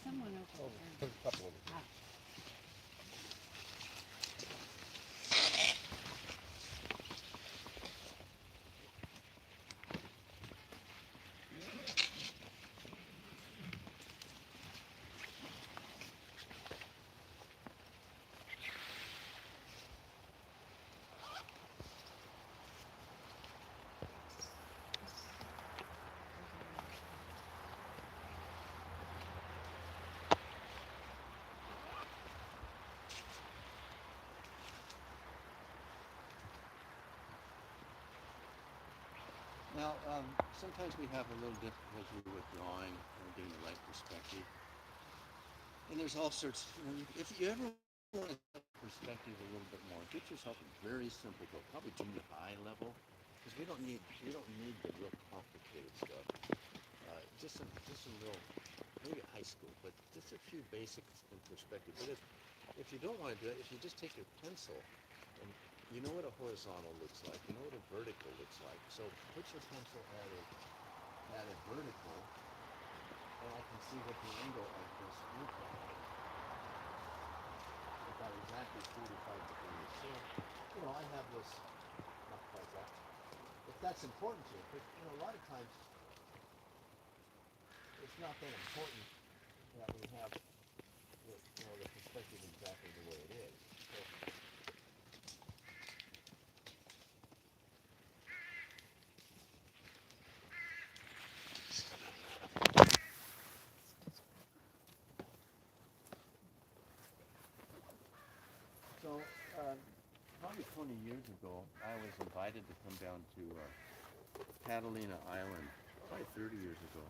someone over Oh, there. there's a couple of them. Now, sometimes we have a little difficulty with drawing and getting the right perspective. And there's all sorts, if you ever want to have perspective a little bit more, get yourself a very simple book, probably junior high level, because we don't need the real complicated stuff. Just a little, maybe high school, but just a few basics in perspective. But if you don't want to do it, if you just take your pencil and you know what a horizontal looks like, you know what a vertical looks like. So put your pencil at a vertical, and I can see what the angle of this looks like. About exactly 45 degrees. So, I have this, not quite that. If that's important to you, but a lot of times it's not that important that we have the perspective exactly the way it is. So, probably 20 years ago, I was invited to come down to Catalina Island, probably 30 years ago,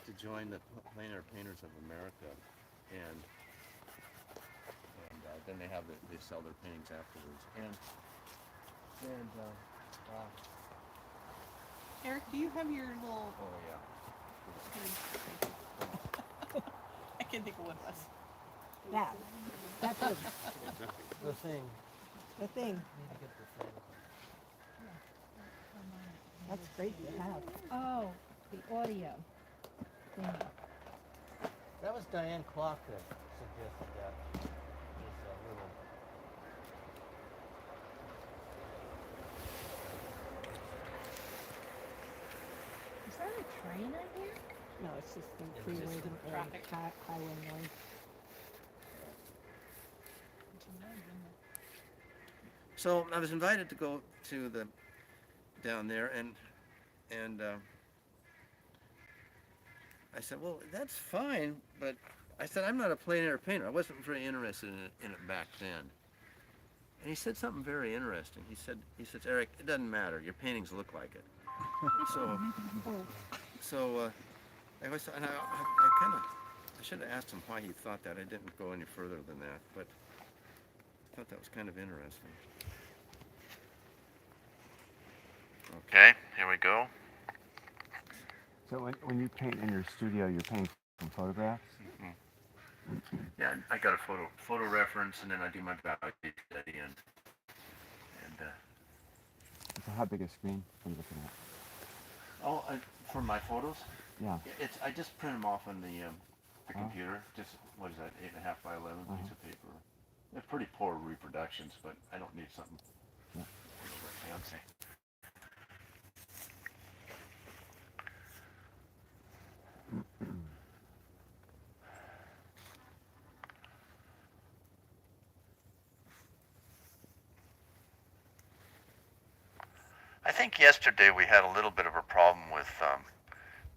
to join the Plein Air Painters of America, and then they sell their paintings afterwards. And Eric, do you have your little? oh yeah. I can't think of what it was. That's The thing. the thing. Need to get the thing. That's great to have. Oh, the audio thing. That was Diane Clark that suggested that. This little. Is that a train I hear? No, it's just the It's freeway just the and traffic. highway noise. So I was invited to go to down there, and I said, well, that's fine, but I said I'm not a plein air painter. I wasn't very interested in it back then. And he said something very interesting. He said, Eric, it doesn't matter. Your paintings look like it. So I was, and I should have asked him why he thought that. I didn't go any further than that, but I thought that was kind of interesting. Okay, here we go. So when you paint in your studio, you're painting from photographs? Mm-hmm. Yeah, I got a photo reference, and then I do my value study, and So how big a screen are you looking at? oh, for my photos, Yeah. I just print them off on the computer. Just what is that, 8.5 by 11 piece of paper. They're pretty poor reproductions, but I don't need something fancy. I think yesterday we had a little bit of a problem with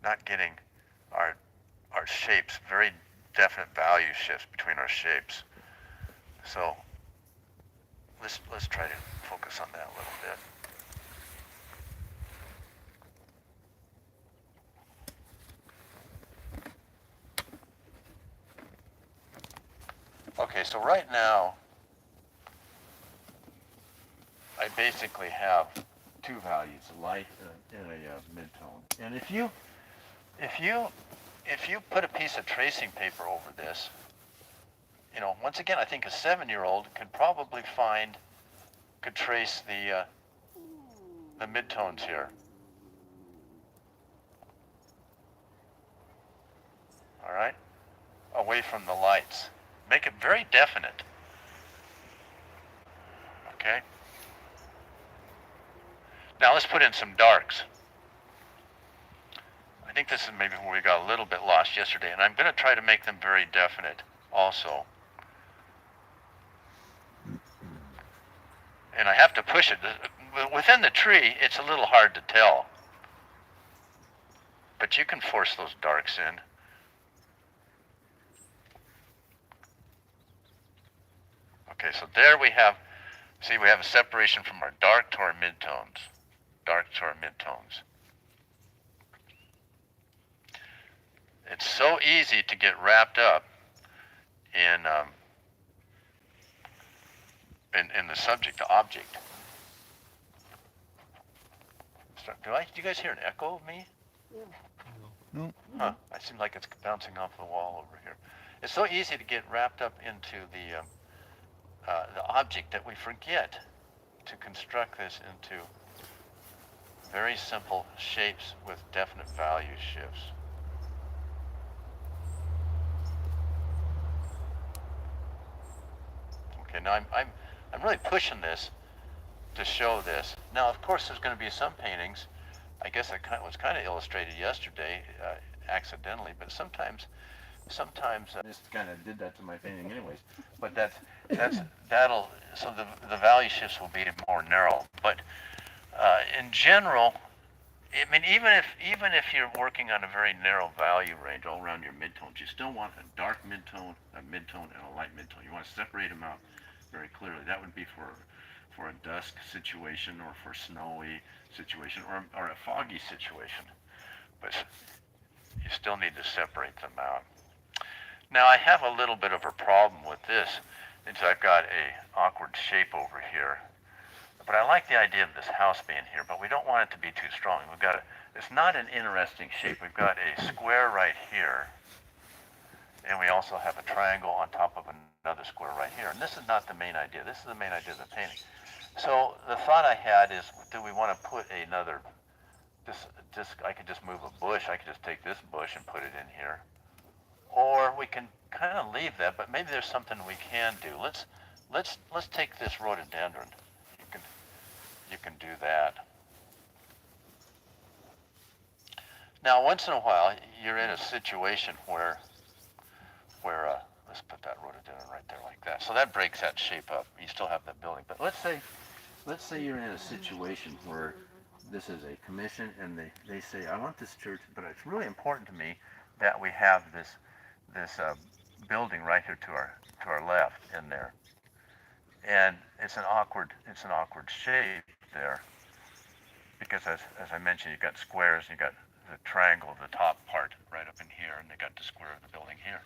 not getting our shapes, very definite value shifts between our shapes. So let's try to focus on that a little bit. Okay, so right now I basically have two values, a light and a mid-tone. And if you put a piece of tracing paper over this, once again, I think a 7-year-old could trace the mid-tones here. All right? away from the lights. Make it very definite. Okay? Now let's put in some darks. I think this is maybe where we got a little bit lost yesterday, and I'm going to try to make them very definite also. And I have to push it. Within the tree, it's a little hard to tell. But you can force those darks in. Okay, so there we have, see, we have a separation from our dark to our midtones. Dark to our midtones. It's so easy to get wrapped up in the subject to object. Do you guys hear an echo of me? Yeah. No. Huh, I seem like it's bouncing off the wall over here. It's so easy to get wrapped up into the object that we forget to construct this into very simple shapes with definite value shifts. Okay, now I'm really pushing this to show this. Now, of course, there's going to be some paintings. I guess it was kind of illustrated yesterday, accidentally, but sometimes I just kind of did that to my painting, anyways. But that'll so the value shifts will be more narrow. But in general, I mean, even if you're working on a very narrow value range all around your midtones, you still want a dark midtone, a midtone, and a light midtone. You want to separate them out very clearly. That would be for a dusk situation, or for snowy situation, or a foggy situation. But you still need to separate them out. Now I have a little bit of a problem with this. I've got a awkward shape over here. But I like the idea of this house being here, but we don't want it to be too strong. It's not an interesting shape. We've got a square right here, and we also have a triangle on top of another square right here. And this is not the main idea. This is the main idea of the painting. So the thought I had is, do we want to put another, I could just move a bush. I could just take this bush and put it in here. Or we can kind of leave that, but maybe there's something we can do. Let's take this rhododendron. You can do that. Now, once in a while, you're in a situation where let's put that rhododendron right there like that. So that breaks that shape up. You still have that building. But let's say you're in a situation where this is a commission, and they say, I want this church, but it's really important to me that we have this building right here to our left in there. And it's an awkward shape there, because as I mentioned, you've got squares, and you've got the triangle, the top part right up in here, and they got the square of the building here.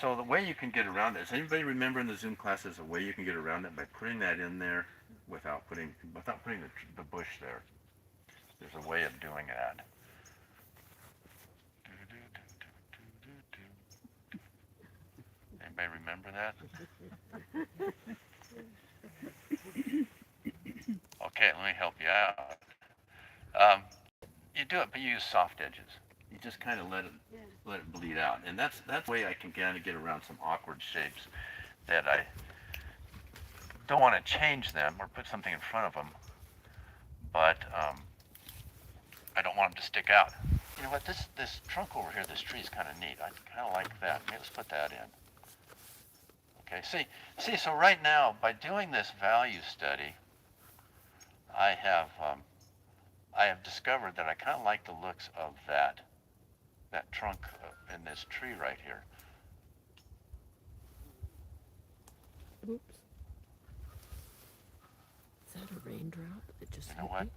So the way you can get around it, does anybody remember in the Zoom classes a way you can get around it by putting that in there without putting the bush there? There's a way of doing that. Anybody remember that? Okay, let me help you out. You do it, but you use soft edges. You just kind of let it bleed out, and that's the way I can kind of get around some awkward shapes that I don't want to change them or put something in front of them, but I don't want them to stick out. You know what? This trunk over here, this tree is kind of neat. I kind of like that. Maybe let's put that in. Okay. See. So right now, by doing this value study, I have discovered that I kind of like the looks of that trunk in this tree right here. Oops. Is that a raindrop? It just You know hit what? me?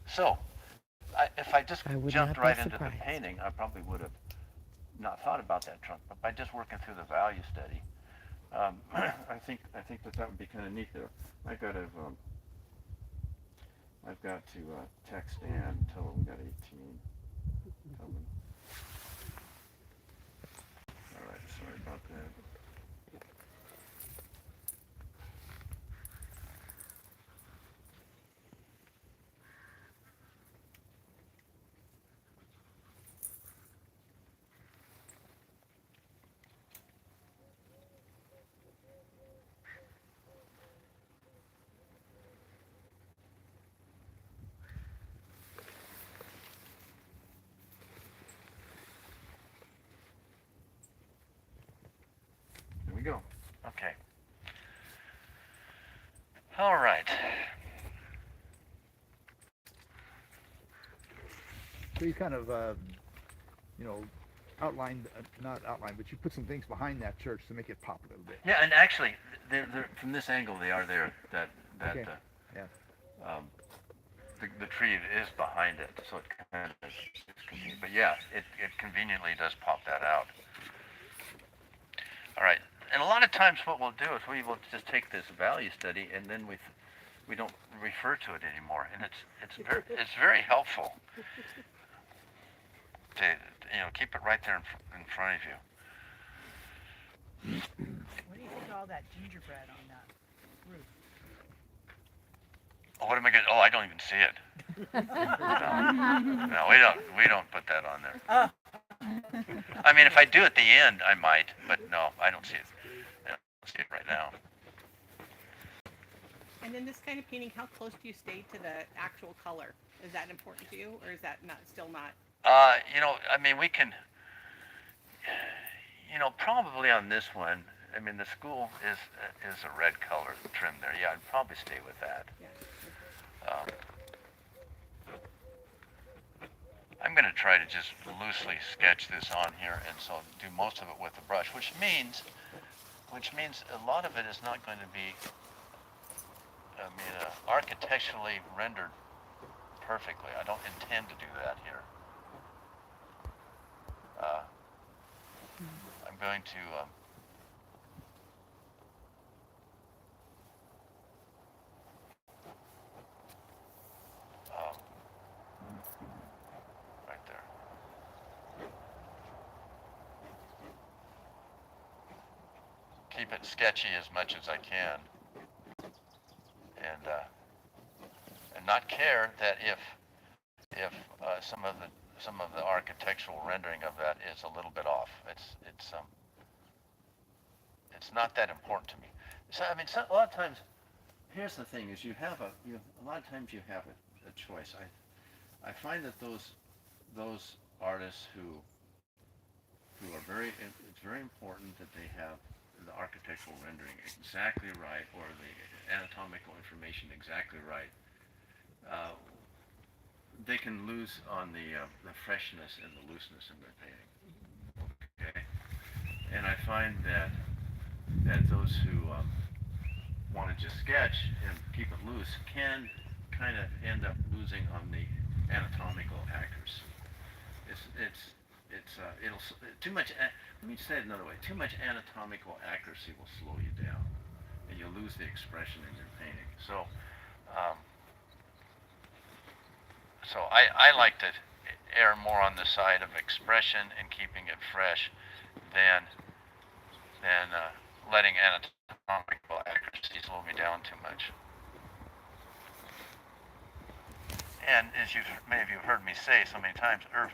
So, if I just I would jumped not be right into the surprised. painting, I probably would have not thought about that trunk. But by just working through the value study, I think that would be kind of neat there. I've got to text Ann, tell her we got 18 coming. All right, sorry about that. All right. So you kind of, you know, outlined, not outlined, but you put some things behind that church to make it pop a little bit. Yeah, and actually, they're from this angle they are there. That Okay. Yeah. The tree is behind it, so it kind of is convenient. But yeah, it conveniently does pop that out. All right, and a lot of times what we'll do is we will just take this value study and then we don't refer to it anymore, and it's very helpful to keep it right there in front of you. What do you think of all that gingerbread on that roof? Oh, what am I gonna? Oh, I don't even see it. No, we don't put that on there. Oh. I mean, if I do at the end, I might, but no, I don't see it. I don't see it right now. And in this kind of painting, how close do you stay to the actual color? Is that important to you, or is that still not? I mean, we can. Probably on this one. I mean, the school is a red color trim there. Yeah, I'd probably stay with that. Yeah. I'm going to try to just loosely sketch this on here, and so do most of it with the brush, which means a lot of it is not going to be, architecturally rendered perfectly. I don't intend to do that here. I'm going to right there. Keep it sketchy as much as I can, and not care that if some of the architectural rendering of that is a little bit off. It's not that important to me. So I mean, a lot of times, here's the thing: is a lot of times you have a choice. I find that those artists who are it's very important that they have the architectural rendering exactly right, or the anatomical information exactly right. They can lose on the freshness and the looseness in their painting. Okay, and I find that those who want to just sketch and keep it loose can kind of end up losing on the anatomical accuracy. It'll too much. Let me say it another way. Too much anatomical accuracy will slow you down, and you'll lose the expression in your painting. So I like to err more on the side of expression and keeping it fresh than letting anatomical accuracy slow me down too much. And as many of you have heard me say so many times, Irv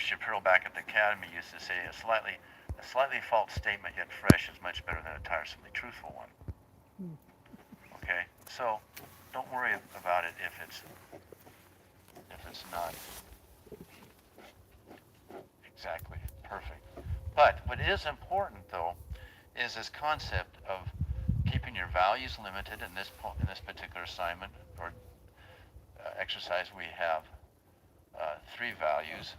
Shapiro back at the Academy used to say a slightly false statement yet fresh is much better than a tiresomely truthful one. Okay, so don't worry about it if it's not exactly perfect. But what is important, though, is this concept of keeping your values limited. In this particular assignment or exercise, we have 3 values,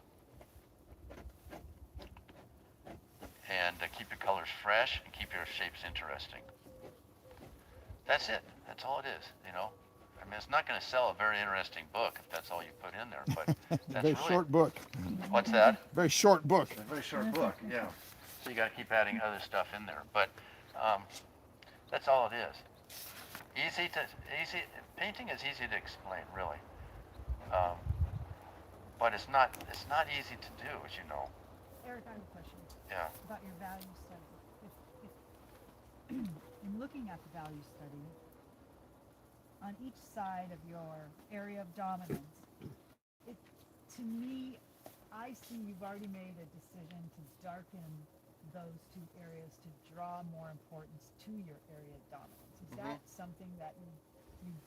and keep your colors fresh and keep your shapes interesting. That's it. That's all it is. I mean, it's not going to sell a very interesting book if that's all you put in there, but that's Very really, short book. What's that? Very short book. A very short book, yeah. So you got to keep adding other stuff in there, but that's all it is. Painting is easy to explain, really, but it's not easy to do, as you know. Eric, I have a question. Yeah. About your value study. If in looking at the value study, on each side of your area of dominance, to me, I see you've already made a decision to darken those 2 areas to draw more importance to your area of dominance. Is that something that you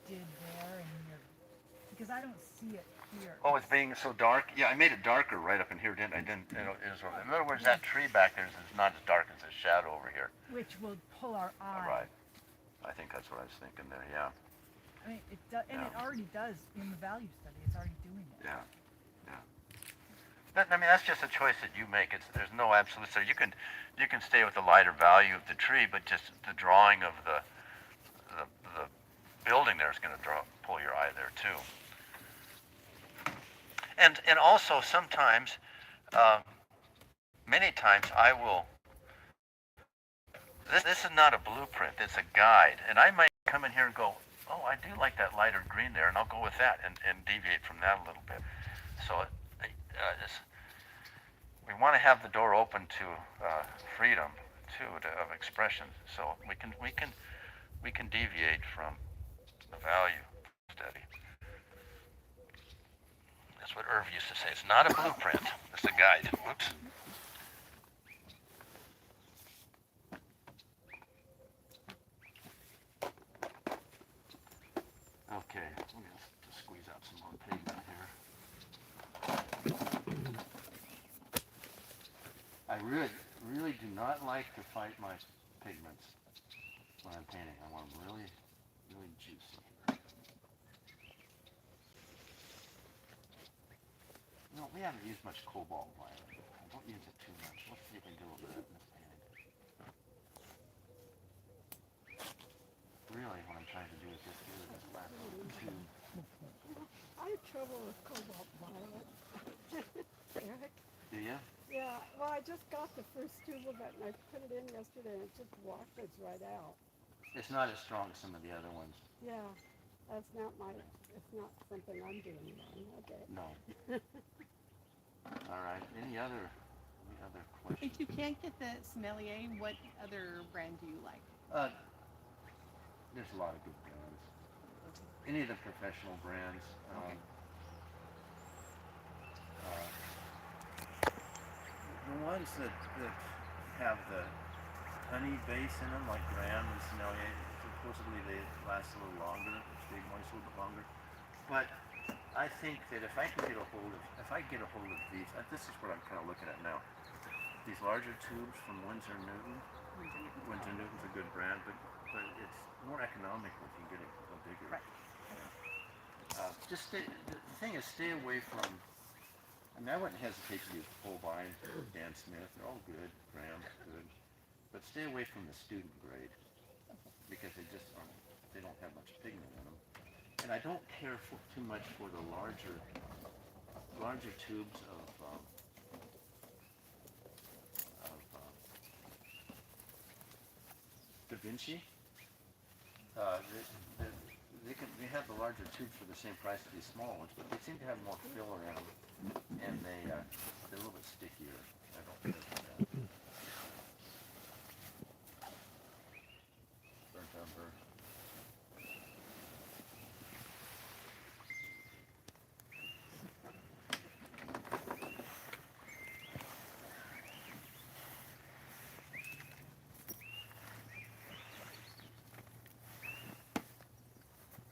did there because I don't see it here. Oh, it's being so dark? Yeah, I made it darker right up in here, didn't I? In other words, that tree back there is not as dark as the shadow over here. Which will pull our eye. Right. I think that's what I was thinking there. Yeah. I mean, it does, and it Yeah. already does in the value study. It's already doing it. Yeah. Yeah. I mean, that's just a choice that you make. There's no absolute. So you can stay with the lighter value of the tree, but just the drawing of the building there is going to pull your eye there too. And also sometimes, many times I will. This is not a blueprint. It's a guide, and I might come in here and go, oh, I do like that lighter green there, and I'll go with that and deviate from that a little bit. So we want to have the door open to freedom too, of expression. So we can deviate from the value study. That's what Irv used to say. It's not a blueprint. It's a guide. Whoops. Okay, let me just squeeze out some more pigment here. I really do not like to fight my pigments when I'm painting. I want them really juicy. No, we haven't used much cobalt violet. I don't use it too much. Let's see if we can do a little bit in this painting. Really, what I'm trying to do is just do this last tube. I had trouble with cobalt violet. Eric? Do you? Yeah, well, I just got the first tube of it and I put it in yesterday and it just washes right out. It's not as strong as some of the other ones. Yeah, it's not something I'm doing wrong. Okay. No. All right. Any other questions? If you can't get the sommelier, what other brand do you like? There's a lot of good brands. Any of the professional brands. Okay. The ones that have the honey base in them, like Graham and Sommelier, supposedly they last a little longer, stay moist a little bit longer. But I think that if I get a hold of these, this is what I'm kind of looking at now. These larger tubes from Winsor Newton. Winsor Newton's a good brand, but it's more economical if you get a bigger. Right. The thing is, stay away from. I mean, I wouldn't hesitate to use Holbein, Dan Smith. They're all good. Graham's good, but stay away from the student grade because they don't have much pigment in them. And I don't care too much for the larger tubes of Da Vinci. They have the larger tubes for the same price as these small ones, but they seem to have more filler in them, and they're a little bit stickier. I don't care for that. Burnt umber.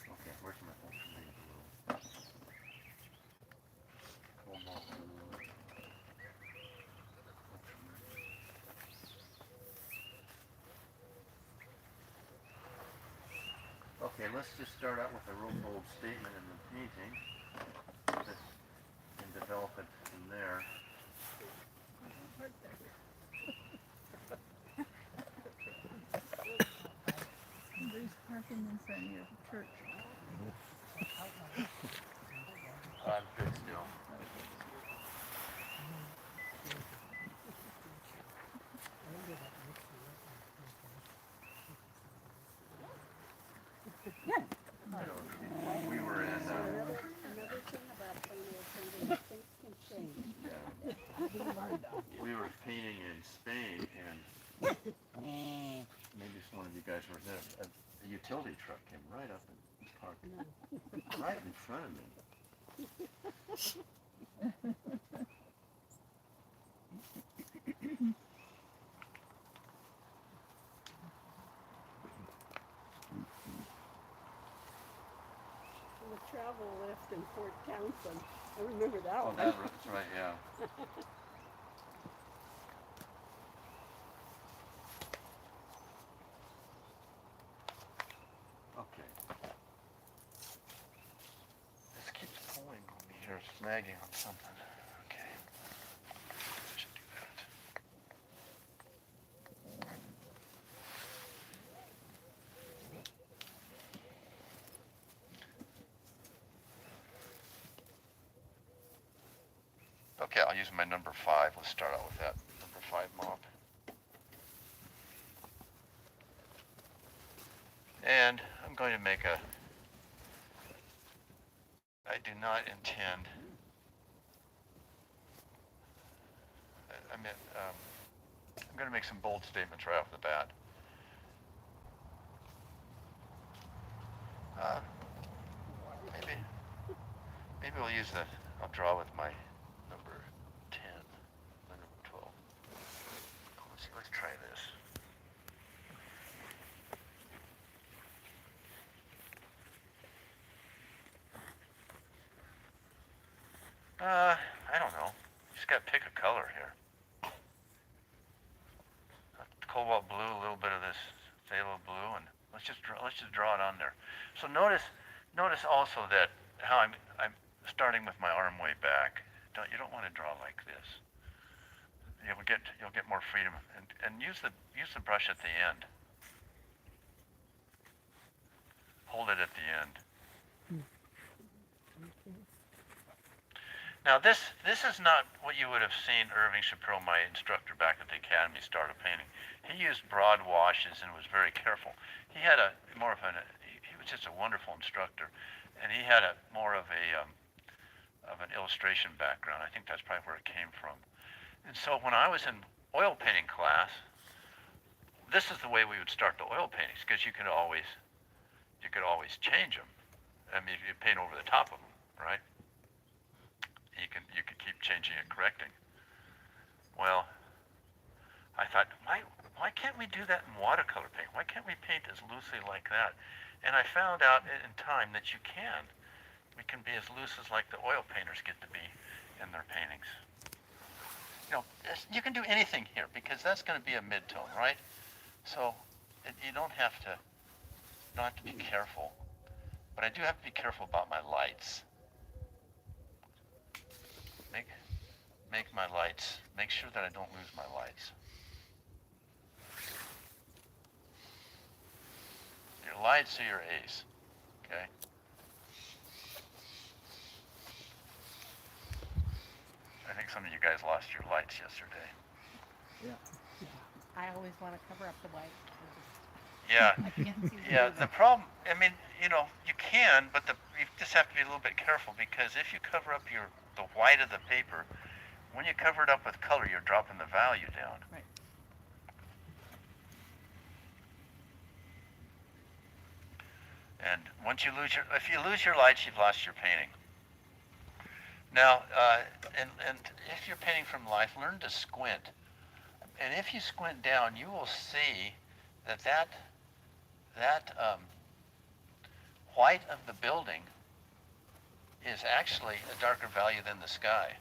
Okay, where's my ultramarine blue? Cobalt blue. Okay, let's just start out with a real bold statement in the painting and develop it from there. Somebody's parking in front of your church. I'm good still. We were in. Another thing about Plein Air painting, things can change. We were painting in Spain, and maybe one of you guys were there. A utility truck came right up and parked right in front of me. And the travel lift in Fort Townsend. I remember that Oh, one. that's right, yeah. snagging on something. Okay. Should do that. Okay, I'll use my number 5. Let's start out with that number 5 mop. And I'm going to make a, I do not intend, I'm going to make some bold statements right off the bat. Maybe we'll use I'll draw with my number 10, my number 12. Let's try this. I don't know. Just got to pick a color here. Cobalt blue, a little bit of this phthalo blue, and let's just draw it on there. So notice also that how I'm starting with my arm way back. You don't want to draw like this. You'll get more freedom, and use the brush at the end. Hold it at the end. Now this is not what you would have seen Irving Shapiro, my instructor back at the academy, started painting. He used broad washes and was very careful. He had he was just a wonderful instructor, and he had more of an illustration background. I think that's probably where it came from. And so when I was in oil painting class, this is the way we would start the oil paintings, because you could always change them. I mean, you paint over the top of them, right? You could keep changing and correcting. Well, I thought, why can't we do that in watercolor paint? Why can't we paint as loosely like that? And I found out in time that you can. We can be as loose as like the oil painters get to be in their paintings. You can do anything here, because that's going to be a mid-tone, right? So you don't have to be careful. But I do have to be careful about my lights. Make my lights, make sure that I don't lose my lights. Your lights are your ace, okay? I think some of you guys lost your lights yesterday. I always want to cover up the white. Yeah, I can't see the yeah. reason. The problem, I mean, you can, but you just have to be a little bit careful, because if you cover up the white of the paper, when you cover it up with color, you're dropping the value down. Right. And if you lose your lights, you've lost your painting. Now, and if you're painting from life, learn to squint. And if you squint down, you will see that white of the building is actually a darker value than the sky.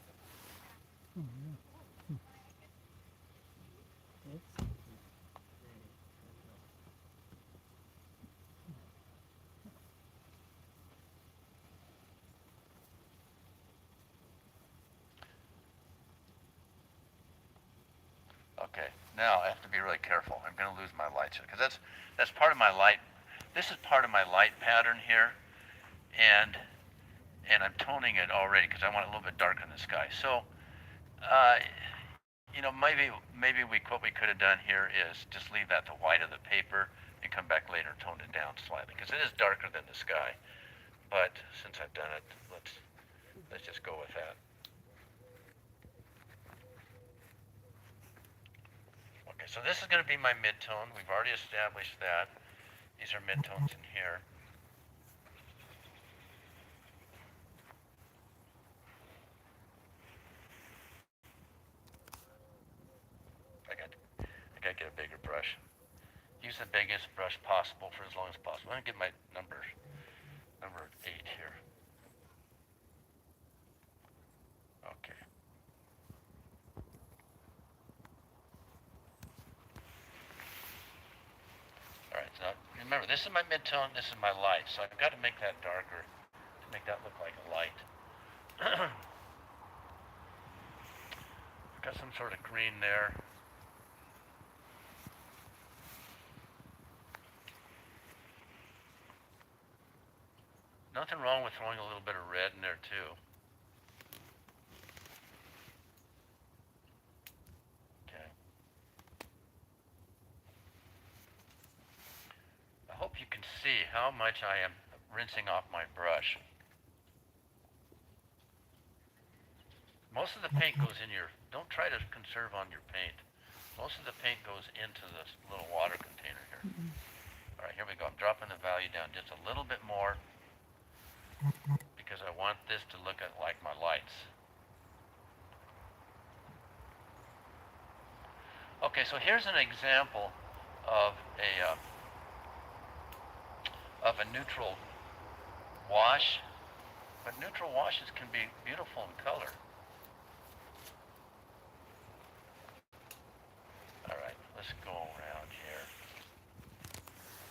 Okay, now I have to be really careful. I'm going to lose my lights, because that's part of my light. This is part of my light pattern here, and I'm toning it already because I want it a little bit darker in the sky. So, maybe what we could have done here is just leave that the white of the paper and come back later and tone it down slightly, because it is darker than the sky. But since I've done it, let's just go with that. Okay, so this is going to be my mid-tone. We've already established that. These are mid-tones in here. I got to get a bigger brush. Use the biggest brush possible for as long as possible. I'm going to get my number 8 here. Okay. All right, so remember, this is my mid-tone, this is my light, so I've got to make that darker to make that look like a light. Got some sort of green there. Nothing wrong with throwing a little bit of red in there too. Okay. I hope you can see how much I am rinsing off my brush. Most of the paint goes in your, don't try to conserve on your paint. Most of the paint goes into this little water container here. All right, here we go. I'm dropping the value down just a little bit more because I want this to look like my lights. Okay, so here's an example of a neutral wash, but neutral washes can be beautiful in color. All right, let's go around here.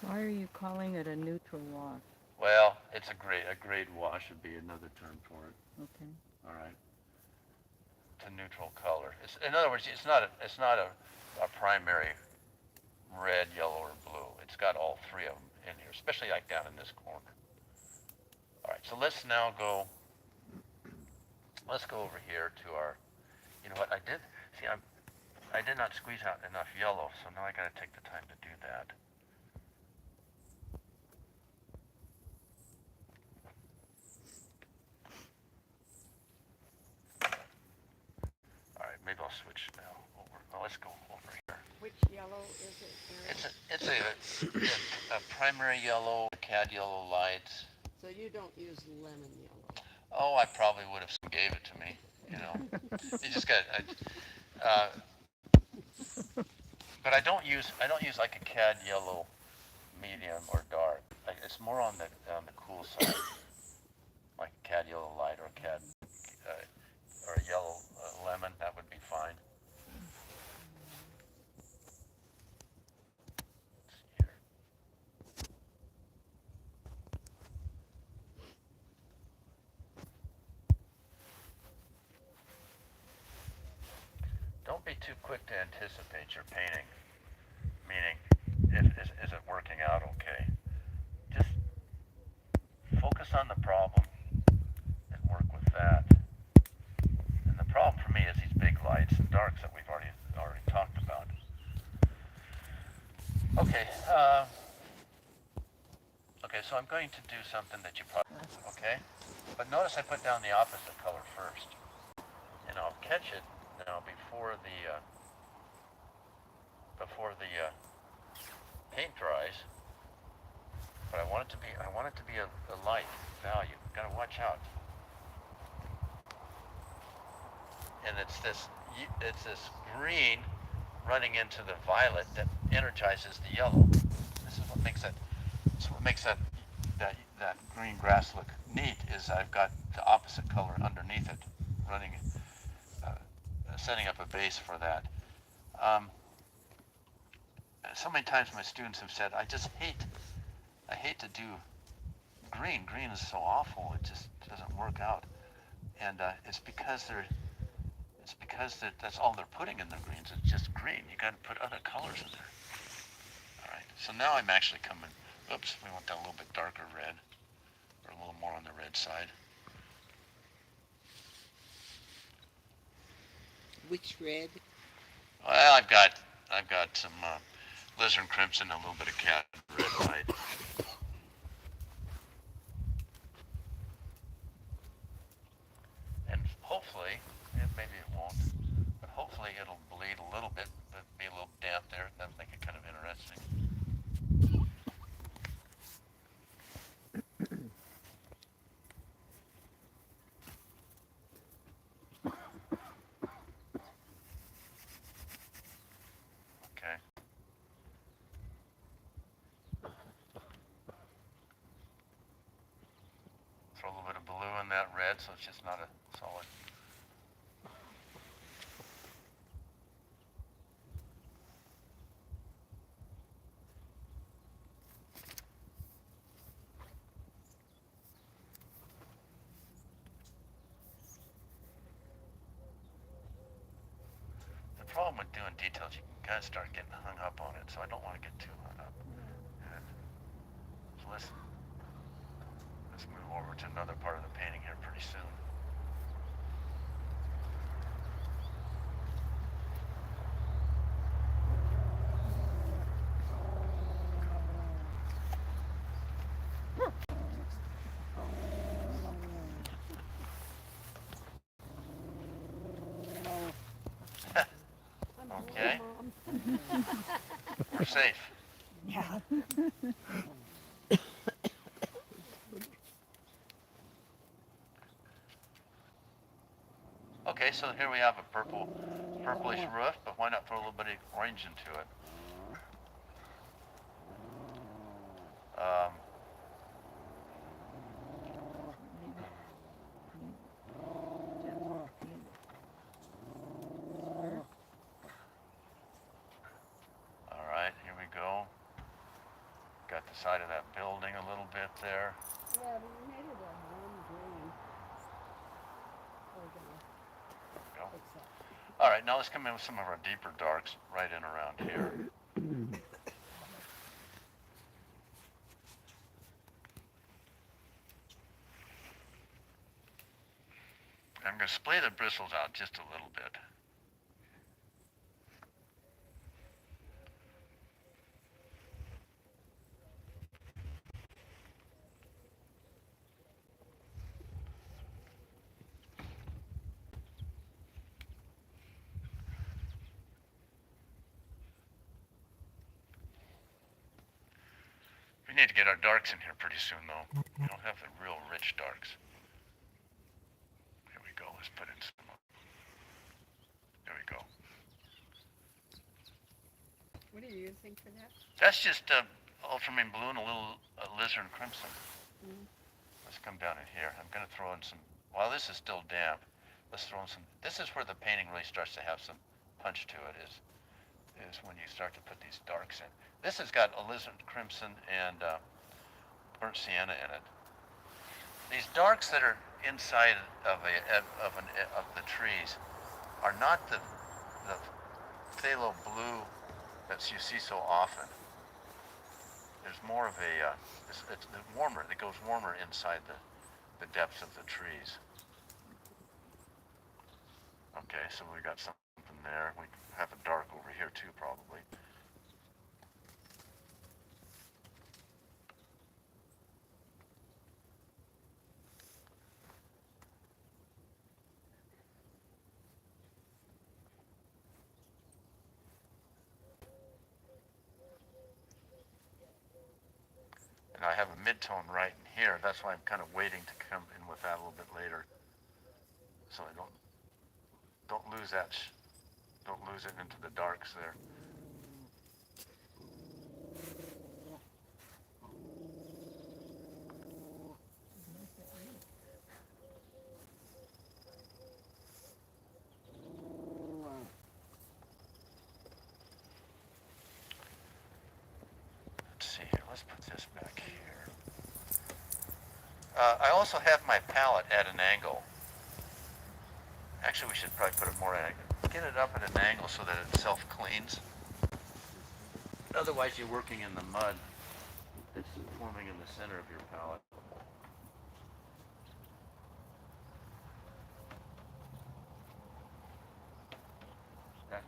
Why are you calling it a neutral wash? Well, it's a grade wash would be another term for it. Okay. All right. It's a neutral color. It's, in other words, it's not a primary red, yellow, or blue. It's got all three of them in here, especially like down in this corner. All right, so let's now go. Let's go over here to our. You know what I did? See, I did not squeeze out enough yellow, so now I got to take the time to do that. All right, maybe I'll switch now over. Oh, let's go over here. Which yellow is it, Aaron? It's a primary yellow, cad yellow light. So you don't use lemon yellow. Oh, I probably would if someone gave it to me. You know, you just got. But I don't use like a cad yellow, medium or dark. It's more on the cool side, like a cad yellow light or a cad or a yellow lemon. That would be fine. Let's see here. Don't be too quick to anticipate your painting, meaning, is it working out okay? Just focus on the problem and work with that. And the problem for me is these big lights and darks that we've already talked about. Okay, okay, so I'm going to do something that you probably, okay? But notice I put down the opposite color first. And I'll catch it now before the paint dries, but I want it to be a light value. You've got to watch out. And it's this green running into the violet that energizes the yellow. This is what makes that green grass look neat. Is I've got the opposite color underneath it, running. Setting up a base for that. So many times my students have said, I hate to do green. Green is so awful. It just doesn't work out. And it's because that's all they're putting in the greens. It's just green. You got to put other colors in there. All right. So now I'm actually coming. Oops, we want that a little bit darker red, or a little more on the red side. Which red? Well, I've got some lizard crimson, a little bit of cat red light. And hopefully, maybe it won't, but hopefully it'll bleed a little bit, but be a little damp there. That'll make it kind of interesting. Throw a little bit of blue in that red, so it's just not a solid. problem with doing details. You can kind of start getting hung up on it, so I don't want to get too hung up. And so let's move over to another part of the painting here pretty soon. Okay, we're safe. Yeah. Okay, so here we have a purplish roof, but why not throw a little bit of orange into it? All right, here we go. Got the side of that building a little bit there. Yeah, but you made it a warm green. We're gonna Go. fix that. All right, now let's come in with some of our deeper darks right in around here. I'm going to splay the bristles out just a little bit. We need to get our darks in here pretty soon, though. We don't have the real rich darks. Here we go. Let's put in some. There we go. What are you using for that? That's just ultramarine blue and a little alizarin crimson. Mm. Let's come down in here. I'm going to throw in some. While this is still damp, let's throw in some. This is where the painting really starts to have some punch to it. Is when you start to put these darks in. This has got alizarin crimson and burnt sienna in it. These darks that are inside of the trees are not the phthalo blue that you see so often. There's more of a it's warmer. It goes warmer inside the depths of the trees. Okay, so we got something there. We have a dark over here too, probably. And I have a mid-tone right in here. That's why I'm kind of waiting to come in with that a little bit later, so I don't lose that. Don't lose it into the darks there. Let's see here. Let's put this back here. I also have my palette at an angle. Actually, we should probably put it more at get it up at an angle so that it self-cleans. Otherwise, you're working in the mud that's forming in the center of your palette. That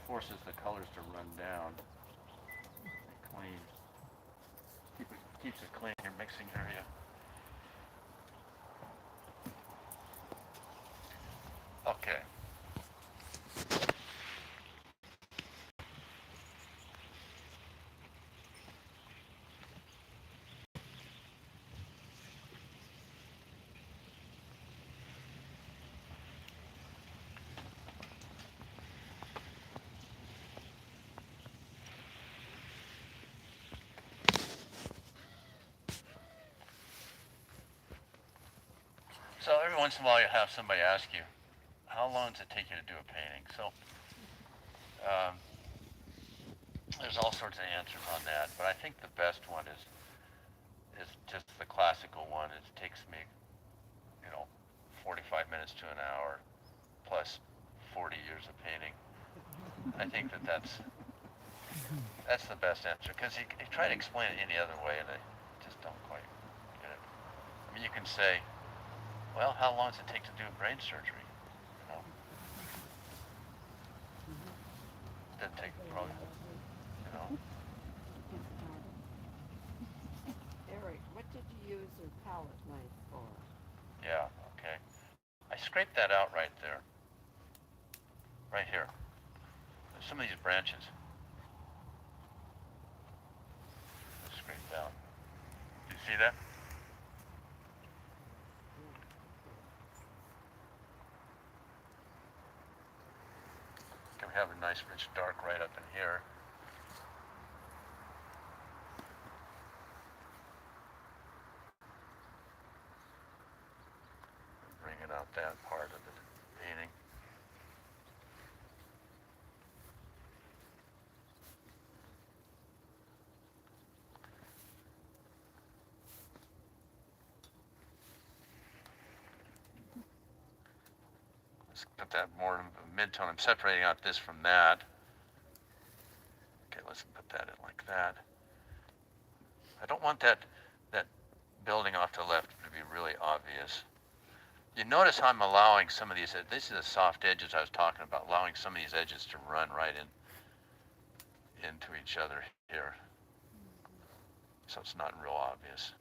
forces the colors to run down. Clean. Keeps it clean in your mixing area. Okay. So every once in a while you have somebody ask you, how long does it take you to do a painting? So there's all sorts of answers on that, but I think the best one is just the classical one. It takes me, 45 minutes to an hour plus 40 years of painting. I think that's the best answer, because you try to explain it any other way and I just don't quite get it. I mean, you can say, well, how long does it take to do brain surgery? You know, doesn't take probably, you know. Eric, what did you use your palette knife for? Yeah, okay. I scraped that out right there. Right here. Some of these branches. Scraped out. Do you see that? Okay, we have a nice rich dark right up in here. Bringing out that part of the painting. Let's put that more in mid-tone. I'm separating out this from that. Okay, let's put that in like that. I don't want that building off to the left to be really obvious. You notice how I'm allowing some of these, these are the soft edges I was talking about, allowing some of these edges to run right into each other here. So it's not real obvious.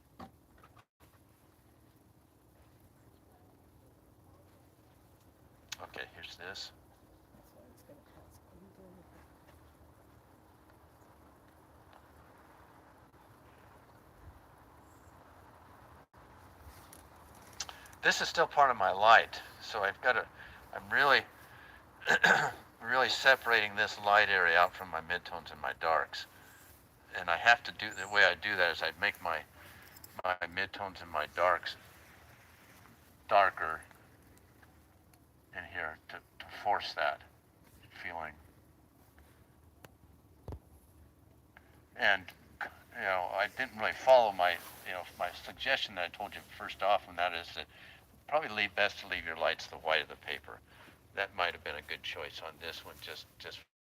Okay, here's this. This is still part of my light, so I'm really, really separating this light area out from my midtones and my darks. And I have to do, the way I do that is I make my midtones and my darks darker in here to force that feeling. And, you know, I didn't really follow my suggestion that I told you first off, and that is that probably best to leave your lights the white of the paper. That might have been a good choice on this one, just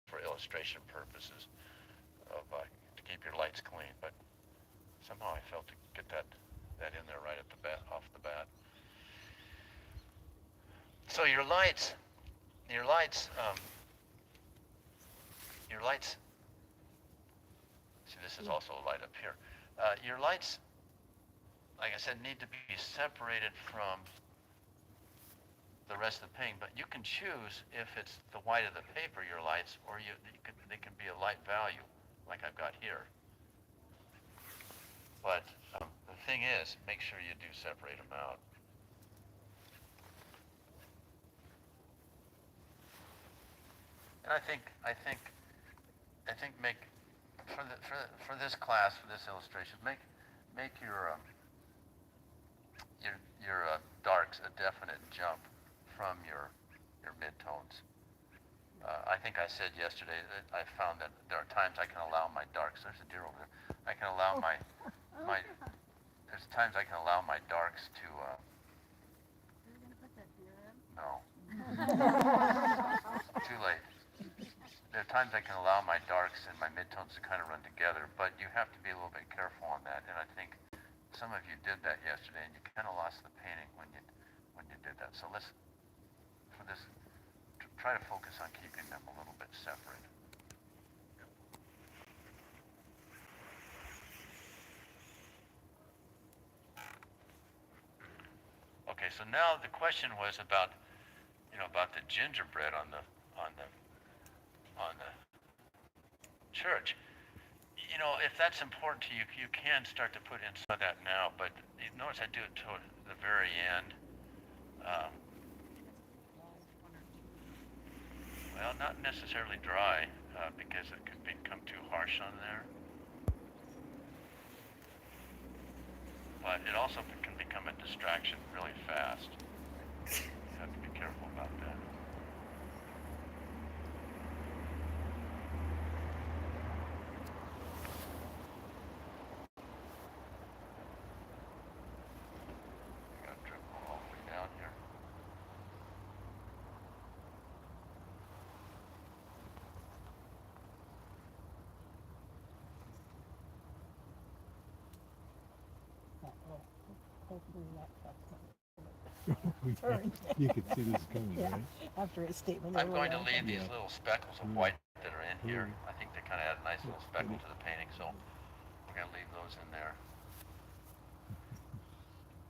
for illustration purposes, to keep your lights clean. But somehow I felt to get that in there right at the bat, off the bat. So your lights. See, this is also a light up here. Your lights, like I said, need to be separated from the rest of the painting, but you can choose if it's the white of the paper, your lights, or they can be a light value, like I've got here. But the thing is, make sure you do separate them out. And I think make for this class, for this illustration, make your darks a definite jump from your midtones. I think I said yesterday that I found that there are times I can allow my darks. There's a deer over there. I can allow there's times I can allow my darks to. You're gonna put that deer in? No. Too late. There are times I can allow my darks and my midtones to kind of run together, but you have to be a little bit careful on that. And I think some of you did that yesterday, and you kind of lost the painting when you did that. So let's, for this, try to focus on keeping them a little bit separate. Okay, so now the question was about the gingerbread on the church. You know, if that's important to you, you can start to put in some of that now, but you notice I do it toward the very end. Well, not necessarily dry, because it could become too harsh on there. But it also can become a distraction really fast. You have to be careful about that. hopefully that truck's not turned. You could see this coming, Yeah. right? After his statement. I'm going to earlier. leave these Yeah. little speckles of white that are in here. I think they kind of add a nice little speckle to the painting, so we're going to leave those in there.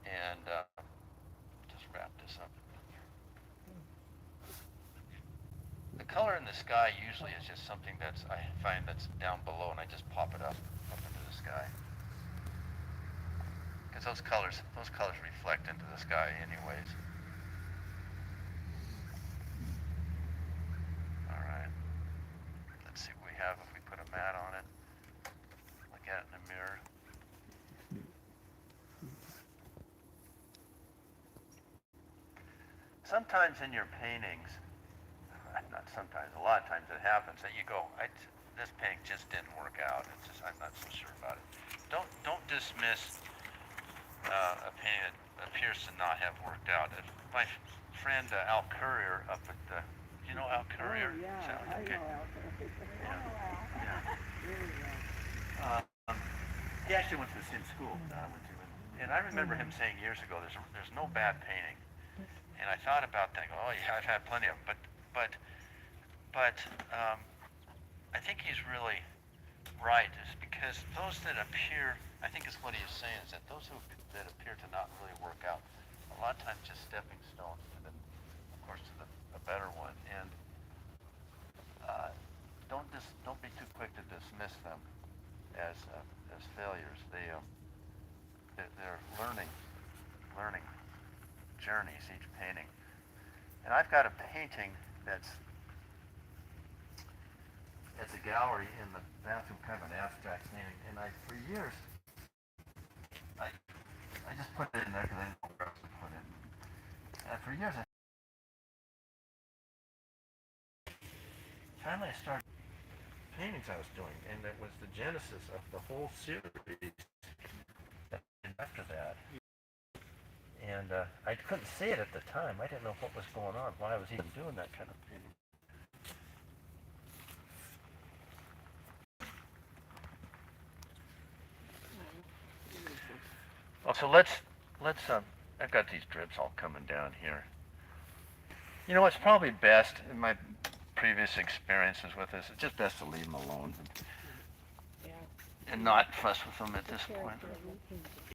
And just wrap this up. The color in the sky usually is just something that's, I find that's down below, and I just pop it up into the sky. Because those colors reflect into the sky anyways. All right. Let's see what we have if we put a mat on it. Look at it in the mirror. Sometimes in your paintings, not sometimes, a lot of times it happens that you go, this painting just didn't work out. It's just, I'm not so sure about it. Don't dismiss a painting that appears to not have worked out. My friend Al Courier up at the, you know Al Courier? Oh, yeah, I Okay. know Al Courier. Yeah. Really well. He actually went to the same school that I went to, and I remember him saying years ago, "There's no bad painting." And I thought about that. Oh yeah, I've had plenty of them, but I think he's really right. Is because those that appear, I think is what he is saying, is that those that appear to not really work out, a lot of times just stepping stones to the, of course, to a better one. And don't be too quick to dismiss them as failures. They're learning journeys, each painting. And I've got a painting that's at the gallery in the bathroom, kind of an abstract painting, and for years, I just put it in there because I didn't know where else to put it. And for years, finally I started paintings I was doing, and it was the genesis of the whole series after that. And I couldn't see it at the time. I didn't know what was going on, why I was even doing that kind of painting. Oh, so let's I've got these drips all coming down here. You know, it's probably best, in my previous experiences with this, it's just best to leave them alone Yeah. and not fuss with them at this point.